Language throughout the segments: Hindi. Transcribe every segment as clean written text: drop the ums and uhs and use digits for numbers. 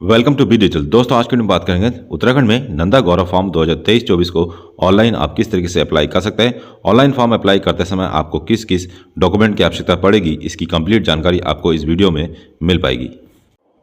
Welcome to be digital. दोस्तों, आज की वीडियो में बात करेंगे उत्तराखंड में नंदा गौरव फॉर्म 2023-24 को ऑनलाइन आप किस तरीके से अप्लाई कर सकते हैं। ऑनलाइन फॉर्म अप्लाई करते समय आपको किस किस डॉक्यूमेंट की आवश्यकता पड़ेगी, इसकी कंप्लीट जानकारी आपको इस वीडियो में मिल पाएगी।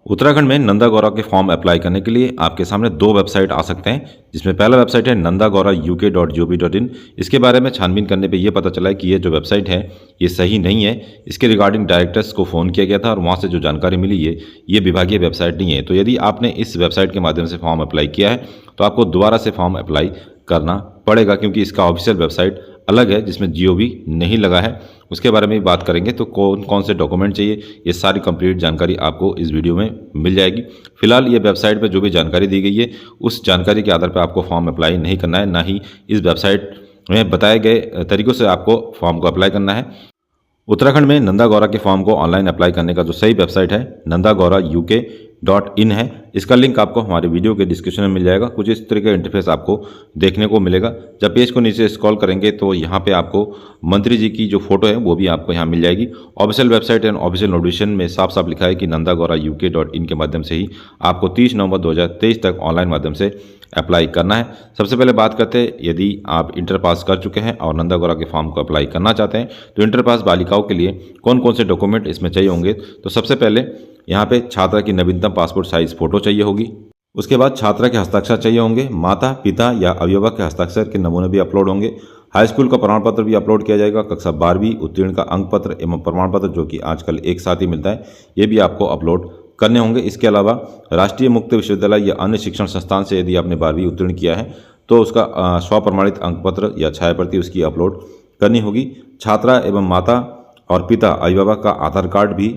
उत्तराखंड में नंदा गौरव के फॉर्म अप्लाई करने के लिए आपके सामने दो वेबसाइट आ सकते हैं, जिसमें पहला वेबसाइट है nandagaurauk.gov.in। इसके बारे में छानबीन करने पे ये पता चला है कि ये जो वेबसाइट है ये सही नहीं है। इसके रिगार्डिंग डायरेक्टर्स को फ़ोन किया गया था और वहाँ से जो जानकारी मिली है ये विभागीय वेबसाइट नहीं है। तो यदि आपने इस वेबसाइट के माध्यम से फॉर्म अप्लाई किया है तो आपको दोबारा से फॉर्म अप्लाई करना पड़ेगा, क्योंकि इसका ऑफिशियल वेबसाइट अलग है जिसमें GOV नहीं लगा है। उसके बारे में बात करेंगे तो कौन कौन से डॉक्यूमेंट चाहिए, ये सारी कंप्लीट जानकारी आपको इस वीडियो में मिल जाएगी। फिलहाल ये वेबसाइट पर जो भी जानकारी दी गई है उस जानकारी के आधार पर आपको फॉर्म अप्लाई नहीं करना है, ना ही इस वेबसाइट में बताए गए तरीक़ों से आपको फॉर्म को अप्लाई करना है। उत्तराखंड में नंदा गौरव के फॉर्म को ऑनलाइन अप्लाई करने का जो सही वेबसाइट है nandagaurauk.in है। इसका लिंक आपको हमारे वीडियो के डिस्क्रिप्शन में मिल जाएगा। कुछ इस तरह का इंटरफेस आपको देखने को मिलेगा। जब पेज को नीचे स्क्रॉल करेंगे तो यहाँ पे आपको मंत्री जी की जो फोटो है वो भी आपको यहाँ मिल जाएगी। Official website and official notification में साफ साफ लिखा है कि nandagaurauk.in के माध्यम से ही आपको 30 नवंबर 2023 तक ऑनलाइन माध्यम से अप्लाई करना है। सबसे पहले बात करते हैं, यदि आप इंटर पास कर चुके हैं और नंदा गौरव के फॉर्म को अप्लाई करना चाहते हैं तो इंटर पास बालिकाओं के लिए कौन कौन से डॉक्यूमेंट इसमें चाहिए होंगे। तो सबसे पहले यहाँ पे छात्रा की नवीनतम पासपोर्ट साइज फ़ोटो चाहिए होगी। उसके बाद छात्रा के हस्ताक्षर चाहिए होंगे। माता पिता या अभिभावक के हस्ताक्षर के नमूने भी अपलोड होंगे। हाई स्कूल का प्रमाण पत्र भी अपलोड किया जाएगा। कक्षा 12वीं उत्तीर्ण का अंक पत्र एवं प्रमाण पत्र, जो कि आजकल एक साथ ही मिलता है, ये भी आपको अपलोड करने होंगे। इसके अलावा राष्ट्रीय मुक्त विश्वविद्यालय या अन्य शिक्षण संस्थान से यदि आपने 12वीं उत्तीर्ण किया है तो उसका स्वप्रमाणित अंक पत्र या छाया प्रति उसकी अपलोड करनी होगी। छात्रा एवं माता और पिता अभिभावक का आधार कार्ड भी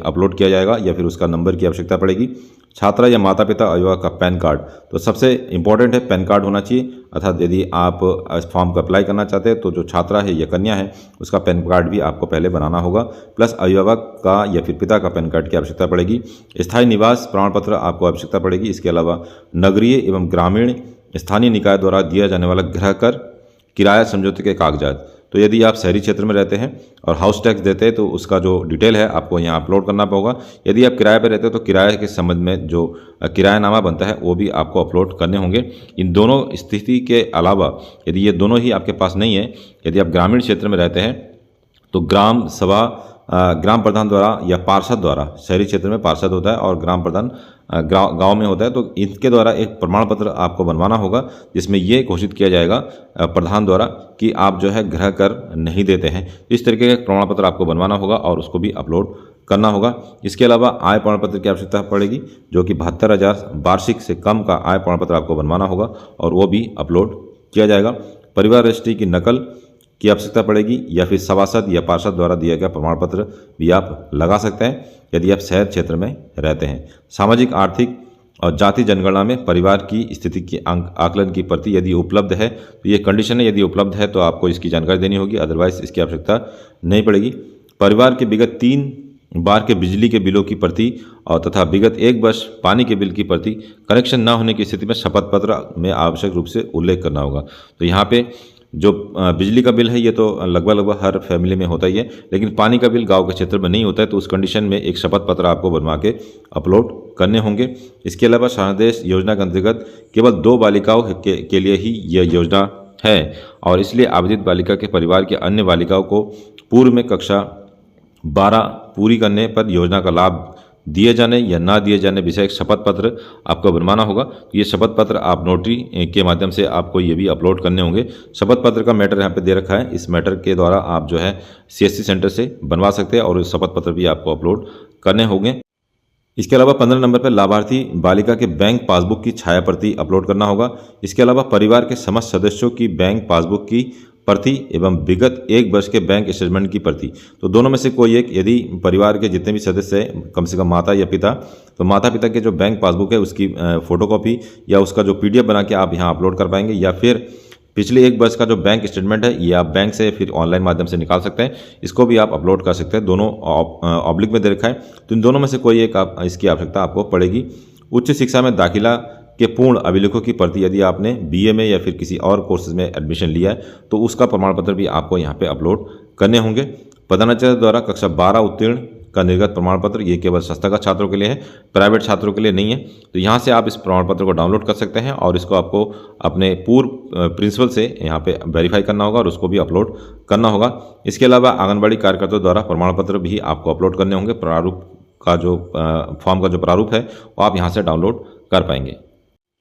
अपलोड किया जाएगा या फिर उसका नंबर की आवश्यकता पड़ेगी। छात्रा या माता पिता अभिभावक का पैन कार्ड, तो सबसे इम्पोर्टेंट है पैन कार्ड होना चाहिए। अर्थात यदि आप इस फॉर्म को अप्लाई करना चाहते हैं तो जो छात्रा है या कन्या है उसका पैन कार्ड भी आपको पहले बनाना होगा, प्लस अभिभावक का या फिर पिता का पैन कार्ड की आवश्यकता पड़ेगी। स्थायी निवास प्रमाण पत्र आपको आवश्यकता पड़ेगी। इसके अलावा नगरीय एवं ग्रामीण स्थानीय निकाय द्वारा दिया जाने वाला गृह कर किराया समझौते के कागजात, तो यदि आप शहरी क्षेत्र में रहते हैं और हाउस टैक्स देते हैं तो उसका जो डिटेल है आपको यहाँ अपलोड करना होगा। यदि आप किराए पर रहते हो तो किराए के संबंध में जो किरायानामा बनता है वो भी आपको अपलोड करने होंगे। इन दोनों स्थिति के अलावा यदि ये दोनों ही आपके पास नहीं है, यदि आप ग्रामीण क्षेत्र में रहते हैं तो ग्राम सभा ग्राम प्रधान द्वारा या पार्षद द्वारा, शहरी क्षेत्र में पार्षद होता है और ग्राम प्रधान गांव में होता है, तो इनके द्वारा एक प्रमाण पत्र आपको बनवाना होगा जिसमें ये घोषित किया जाएगा प्रधान द्वारा कि आप जो है गृह कर नहीं देते हैं। इस तरीके का प्रमाण पत्र आपको बनवाना होगा और उसको भी अपलोड करना होगा। इसके अलावा आय प्रमाण पत्र की आवश्यकता पड़ेगी, जो कि 72,000 वार्षिक से कम का आय प्रमाण पत्र आपको बनवाना होगा और वो भी अपलोड किया जाएगा। परिवार रजिस्ट्री की नकल की आवश्यकता पड़ेगी या फिर सभासद या पार्षद द्वारा दिया गया प्रमाण पत्र भी आप लगा सकते हैं यदि आप शहर क्षेत्र में रहते हैं। सामाजिक आर्थिक और जाति जनगणना में परिवार की स्थिति की आकलन की प्रति यदि उपलब्ध है तो ये कंडीशन है, यदि उपलब्ध है तो आपको इसकी जानकारी देनी होगी, अदरवाइज इसकी आवश्यकता नहीं पड़ेगी। परिवार के विगत 3 बार के बिजली के बिलों की प्रति और तथा विगत 1 वर्ष पानी के बिल की प्रति कनेक्शन न होने की स्थिति में शपथ पत्र में आवश्यक रूप से उल्लेख करना होगा। तो यहाँ पे जो बिजली का बिल है ये तो लगभग हर फैमिली में होता ही है, लेकिन पानी का बिल गांव के क्षेत्र में नहीं होता है, तो उस कंडीशन में एक शपथ पत्र आपको बनवा के अपलोड करने होंगे। इसके अलावा शानदेश योजना के अंतर्गत केवल 2 बालिकाओं के लिए ही यह योजना है और इसलिए आवेदित बालिका के परिवार की अन्य बालिकाओं को पूर्व में कक्षा 12 पूरी करने पर योजना का लाभ दिए जाने या ना दिए जाने विषय एक शपथ पत्र आपको बनवाना होगा। तो ये शपथ पत्र आप नोटरी के माध्यम से आपको ये भी अपलोड करने होंगे। शपथ पत्र का मैटर यहाँ पे दे रखा है, इस मैटर के द्वारा आप जो है CSC सेंटर से बनवा सकते हैं और शपथ पत्र भी आपको अपलोड करने होंगे। इसके अलावा 15 नंबर पर लाभार्थी बालिका के बैंक पासबुक की छाया प्रति अपलोड करना होगा। इसके अलावा परिवार के समस्त सदस्यों की बैंक पासबुक की प्रति एवं विगत 1 वर्ष के बैंक स्टेटमेंट की प्रति, तो दोनों में से कोई एक, यदि परिवार के जितने भी सदस्य हैं कम से कम माता या पिता, तो माता पिता के जो बैंक पासबुक है उसकी फोटोकॉपी या उसका जो PDF बना के आप यहाँ अपलोड कर पाएंगे, या फिर पिछले 1 वर्ष का जो बैंक स्टेटमेंट है ये आप बैंक से फिर ऑनलाइन माध्यम से निकाल सकते हैं, इसको भी आप अपलोड कर सकते हैं। दोनों ऑब्लिक में दे रखा है, तो इन दोनों में से कोई एक इसकी आवश्यकता आपको पड़ेगी। उच्च शिक्षा में दाखिला के पूर्ण अभिलेखों की प्रति, यदि आपने BA में या फिर किसी और कोर्सेज में एडमिशन लिया है तो उसका प्रमाण पत्र भी आपको यहाँ पे अपलोड करने होंगे। प्रधानाचार्य द्वारा कक्षा 12 उत्तीर्ण का निर्गत प्रमाण पत्र, ये केवल संस्थागत छात्रों के लिए है, प्राइवेट छात्रों के लिए नहीं है। तो यहाँ से आप इस प्रमाण पत्र को डाउनलोड कर सकते हैं और इसको आपको अपने पूर्व प्रिंसिपल से यहाँ पे वेरीफाई करना होगा और उसको भी अपलोड करना होगा। इसके अलावा आंगनबाड़ी कार्यकर्ताओं द्वारा प्रमाण पत्र भी आपको अपलोड करने होंगे। प्रारूप का जो फॉर्म का जो प्रारूप है वो आप यहाँ से डाउनलोड कर पाएंगे।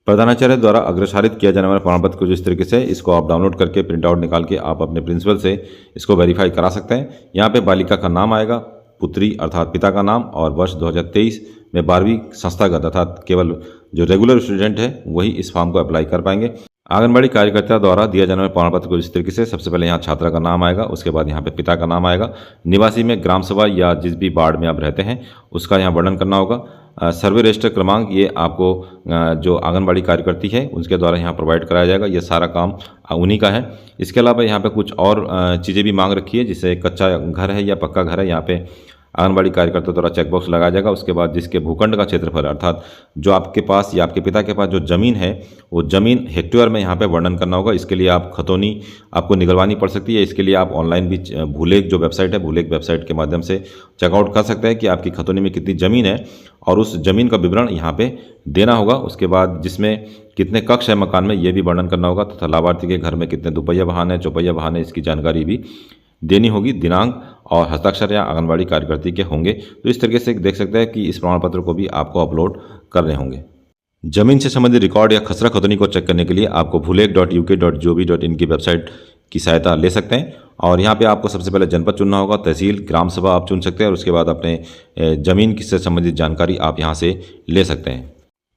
प्रधानाचार्य द्वारा अग्रसारित किया जाने वाले प्रमाण पत्र को जिस तरीके से इसको आप डाउनलोड करके प्रिंट आउट निकाल के आप अपने प्रिंसिपल से इसको वेरीफाई करा सकते हैं। यहाँ पे बालिका का नाम आएगा, पुत्री अर्थात पिता का नाम, और वर्ष 2023 में 12वीं संस्थागत अर्थात केवल जो रेगुलर स्टूडेंट है वही इस फॉर्म को अप्लाई कर पाएंगे। आंगनबाड़ी कार्यकर्ता द्वारा दिया जाने वाले प्रमाण पत्र को जिस तरीके से सबसे पहले यहाँ छात्रा का नाम आएगा, उसके बाद यहाँ पे पिता का नाम आएगा, निवासी में ग्राम सभा या जिस भी वार्ड में आप रहते हैं उसका यहाँ वर्णन करना होगा। सर्वे रजिस्टर क्रमांक ये आपको जो आंगनबाड़ी कार्यकर्ती है उनके द्वारा यहाँ प्रोवाइड कराया जाएगा, ये सारा काम उन्हीं का है। इसके अलावा यहाँ पे कुछ और चीज़ें भी मांग रखी है, जिससे कच्चा घर है या पक्का घर है, यहाँ पे आंगनबाड़ी कार्यकर्ता द्वारा चेकबॉक्स लगाया जाएगा। उसके बाद जिसके भूखंड का क्षेत्रफल अर्थात जो आपके पास या आपके पिता के पास जो ज़मीन है वो ज़मीन हेक्टेयर में यहाँ पे वर्णन करना होगा। इसके लिए आप खतौनी आपको निकलवानी पड़ सकती है। इसके लिए आप ऑनलाइन भी भूलेख जो वेबसाइट है, भूलेख वेबसाइट के माध्यम से चेकआउट कर सकते हैं कि आपकी खतौनी में कितनी ज़मीन है और उस ज़मीन का विवरण यहाँ पर देना होगा। उसके बाद जिसमें कितने कक्ष है मकान में ये भी वर्णन करना होगा तथा लाभार्थी के घर में कितने दोपहिया वाहन है, चौपहिया वाहन है, इसकी जानकारी भी देनी होगी। दिनांक और हस्ताक्षर या आंगनबाड़ी कार्यकर्ती के होंगे। तो इस तरीके से देख सकते हैं कि इस प्रमाण पत्र को भी आपको अपलोड करने होंगे। जमीन से संबंधित रिकॉर्ड या खसरा खतौनी को चेक करने के लिए आपको bhuleख.uk.gov.in की वेबसाइट की सहायता ले सकते हैं। और यहाँ पे आपको सबसे पहले जनपद चुनना होगा, तहसील, ग्राम सभा आप चुन सकते हैं और उसके बाद अपने जमीन से संबंधित जानकारी आप यहाँ से ले सकते हैं।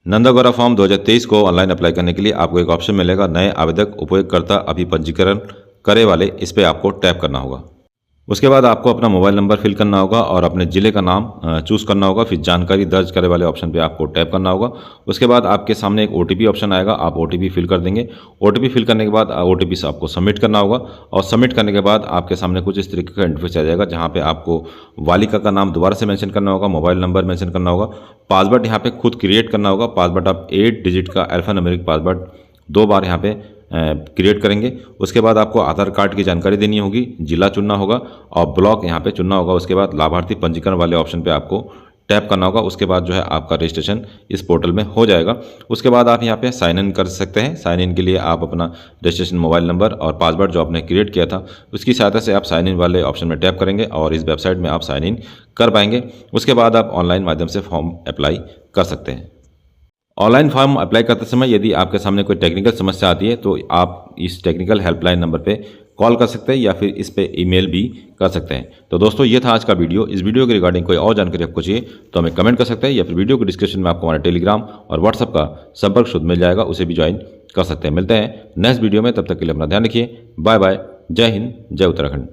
नंदा गौरव फॉर्म 2023 को ऑनलाइन अप्लाई करने के लिए आपको एक ऑप्शन मिलेगा, नए आवेदक उपयोगकर्ता अभी पंजीकरण करे वाले, इस पर आपको टैप करना होगा। उसके बाद आपको अपना मोबाइल नंबर फिल करना होगा और अपने ज़िले का नाम चूज़ करना होगा। फिर जानकारी दर्ज करे वाले ऑप्शन पे आपको टैप करना होगा। उसके बाद आपके सामने एक OTP ऑप्शन आएगा, आप OTP फिल कर देंगे। OTP फिल करने के बाद OTP से आपको सबमिट करना होगा और सबमिट करने के बाद आपके सामने कुछ इस तरीके का इंटरफेस आ जाएगा, जहाँ पे आपको बालिका का नाम दोबारा से मेंशन करना होगा, मोबाइल नंबर मेंशन करना होगा, पासवर्ड यहाँ पे खुद क्रिएट करना होगा। पासवर्ड आप 8 डिजिट का अल्फान्यूमेरिक पासवर्ड 2 बार यहाँ पे क्रिएट करेंगे। उसके बाद आपको आधार कार्ड की जानकारी देनी होगी, जिला चुनना होगा और ब्लॉक यहाँ पे चुनना होगा। उसके बाद लाभार्थी पंजीकरण वाले ऑप्शन पे आपको टैप करना होगा। उसके बाद जो है आपका रजिस्ट्रेशन इस पोर्टल में हो जाएगा। उसके बाद आप यहाँ पे साइन इन कर सकते हैं। साइन इन के लिए आप अपना रजिस्ट्रेशन मोबाइल नंबर और पासवर्ड जो आपने क्रिएट किया था उसकी सहायता से आप साइन इन वाले ऑप्शन में टैप करेंगे और इस वेबसाइट में आप साइन इन कर पाएंगे। उसके बाद आप ऑनलाइन माध्यम से फॉर्म अप्लाई कर सकते हैं। ऑनलाइन फॉर्म अप्लाई करते समय यदि आपके सामने कोई टेक्निकल समस्या आती है तो आप इस टेक्निकल हेल्पलाइन नंबर पे कॉल कर सकते हैं या फिर इस पे ईमेल भी कर सकते हैं। तो दोस्तों ये था आज का वीडियो। इस वीडियो के रिगार्डिंग कोई और जानकारी आपको चाहिए तो हमें कमेंट कर सकते हैं या फिर वीडियो के डिस्क्रिप्शन में आपको हमारे टेलीग्राम और व्हाट्सएप का संपर्क शुद्ध मिल जाएगा, उसे भी ज्वाइन कर सकते हैं। मिलते हैं नेक्स्ट वीडियो में, तब तक के लिए अपना ध्यान रखिए। Bye bye. जय हिंद, जय उत्तराखंड।